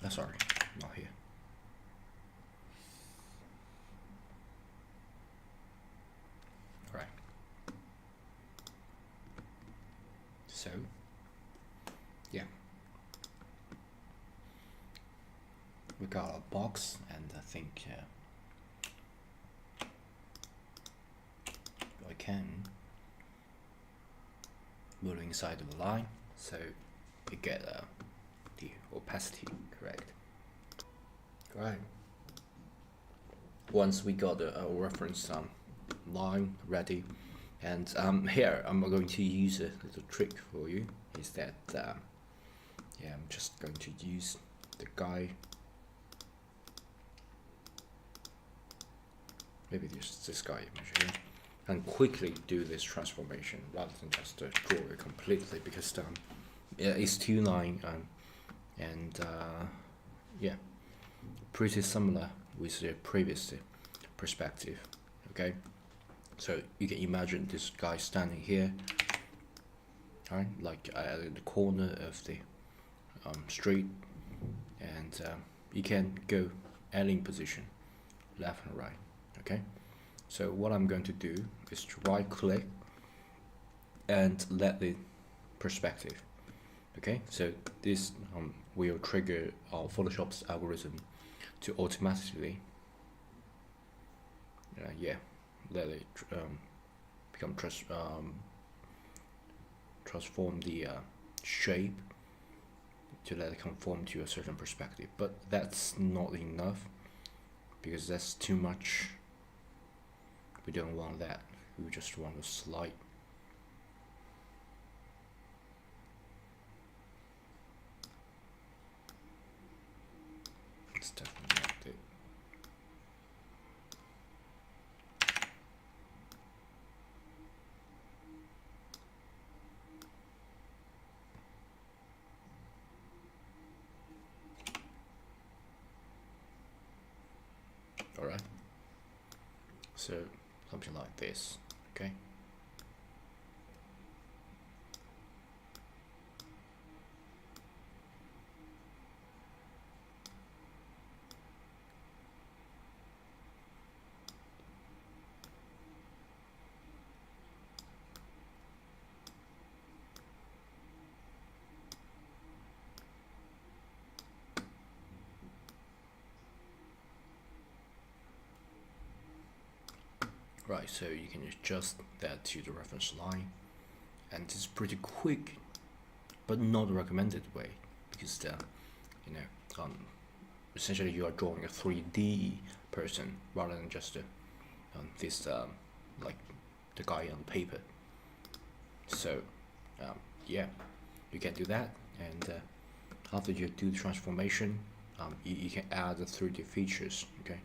and sorry, not here. All right. So yeah, we got a box, and I think I can move inside of the line, so we get the opacity correct. Right. Once we got a reference line ready, and here I'm going to use a little trick for you. Is that yeah, I'm just going to use the guy. Maybe this guy image here, and quickly do this transformation rather than just draw it completely, because yeah, it's 2-line and yeah, pretty similar with the previous perspective. Okay, so you can imagine this guy standing here, right, like at the corner of the street, and you can go any position, left and right. Okay, so what I'm going to do is to right click and let the perspective. Okay, so this will trigger our Photoshop's algorithm to automatically yeah, let it become transform the shape to let it conform to a certain perspective. But that's not enough, because that's too much. We don't want that. We just want to slide. It's definitely not it. All right. So something like this. Okay. Right, so you can adjust that to the reference line, and it's pretty quick, but not the recommended way, because you know, essentially you are drawing a 3D person rather than just this like the guy on paper. So yeah, you can do that, and after you do the transformation, you can add the 3D features. Okay,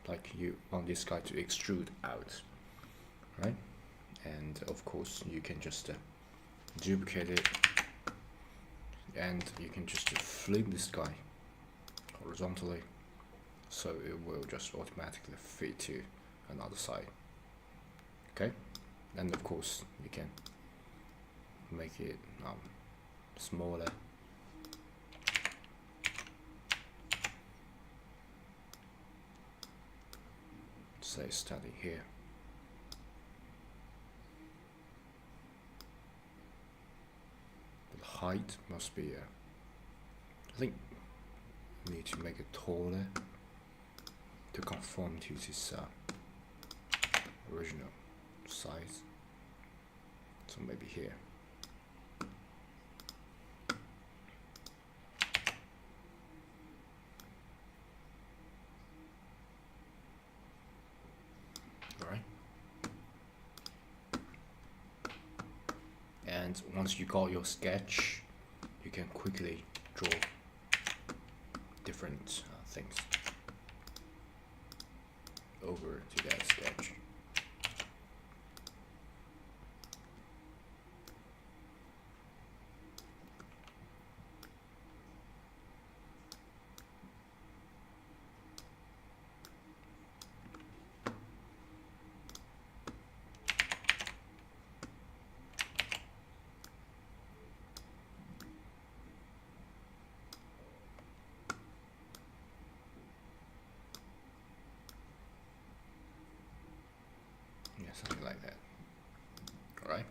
like you want this guy to extrude out, right? And of course you can just duplicate it, and you can just flip this guy horizontally, so it will just automatically fit to another side. Okay, and of course you can make it smaller. Say starting here. The height must be I think we need to make it taller to conform to this original size. So maybe here. Alright. And once you got your sketch, you can quickly draw different things over to that sketch. like that. All right.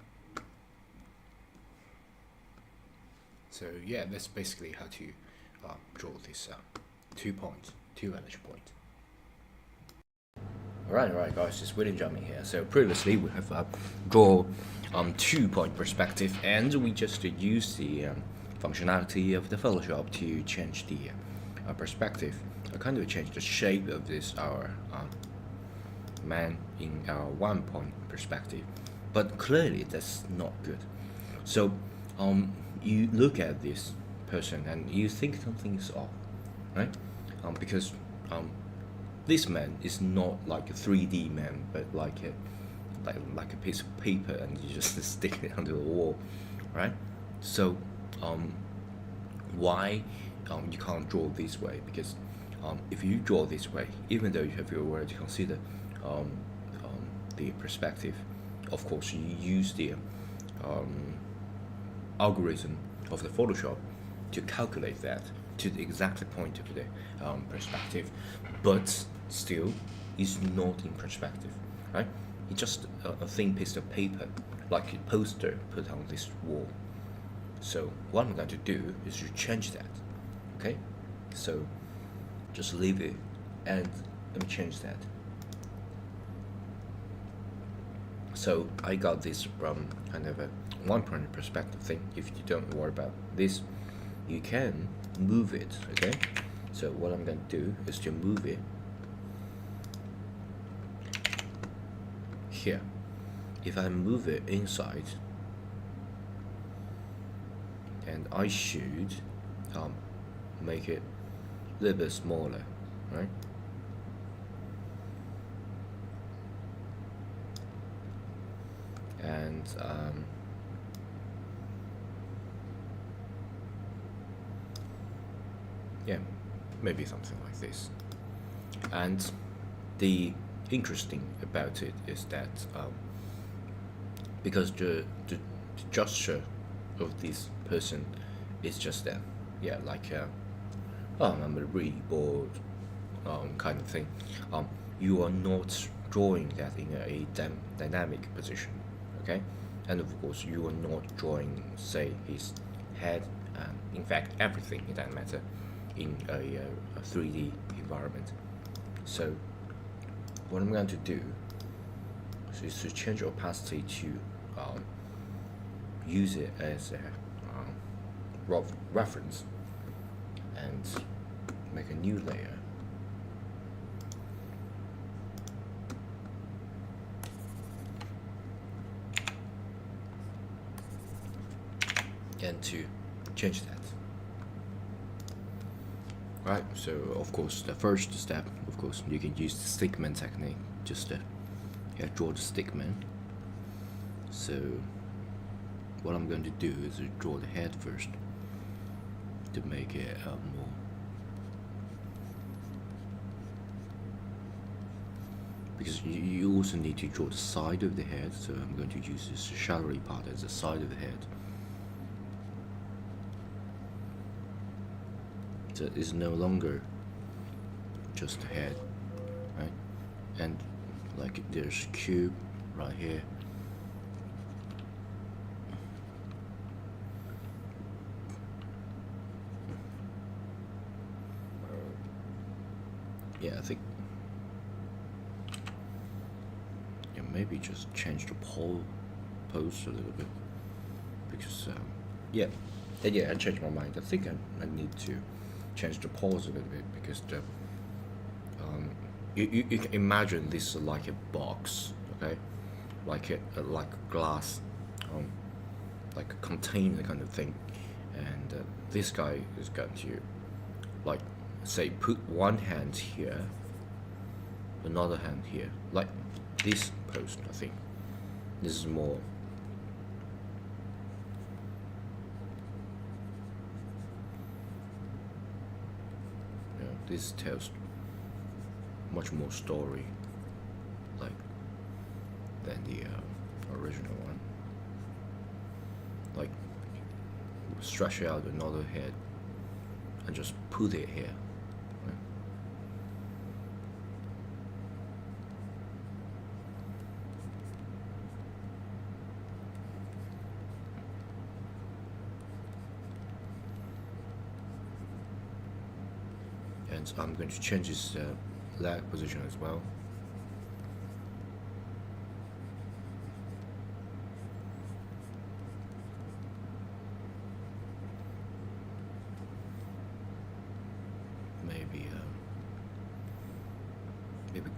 So yeah, that's basically how to draw this 2 points, 2 energy points. Alright guys, it's William Jumping here. So previously we have draw 2-point perspective, and we just used the functionality of the Photoshop to change the perspective. I kind of change the shape of this our man in our 1-point perspective, but clearly that's not good. So you look at this person and you think something's off, right? Because this man is not like a 3D man, but like a piece of paper, and you just stick it onto the wall, right? So why you can't draw this way? Because if you draw this way, even though you have your word to consider the perspective, of course you use the algorithm of the Photoshop to calculate that to the exact point of the perspective, but still is not in perspective, right? It's just a thin piece of paper, like a poster put on this wall. So what I'm going to do is to change that. Okay, so just leave it and let me change that. So I got this kind of a 1-point perspective thing. If you don't worry about this, you can move it. Okay, so what I'm going to do is to move it here. If I move it inside, and I should make it a little bit smaller, right? And yeah, maybe something like this. And the interesting about it is that because the gesture of this person is just that, yeah, like oh, I'm really bored kind of thing. You are not drawing that in a dynamic position, okay? And of course you are not drawing, say, his head, in fact everything in that matter, in a 3D environment. So what I'm going to do is to change opacity to use it as a reference and make a new layer. And to change that. Right, so of course the first step, of course, you can use the stickman technique, just draw the stickman. So what I'm going to do is to draw the head first to make it more. Because you also need to draw the side of the head, so I'm going to use this shadowy part as the side of the head. So it's no longer just the head, right? And like there's cube right here. Yeah, I think, yeah, maybe just change the pose a little bit, because yeah, I changed my mind. I think I need to change the pose a little bit, because the you can imagine this like a box, okay, like a glass, like a container kind of thing, and this guy is going to, like, say, put one hand here, another hand here, like this pose. I think this is more. This tells much more story, like, than the original one. Like, stretch out another head and just put it here. Right? and I'm going to change this leg position as well.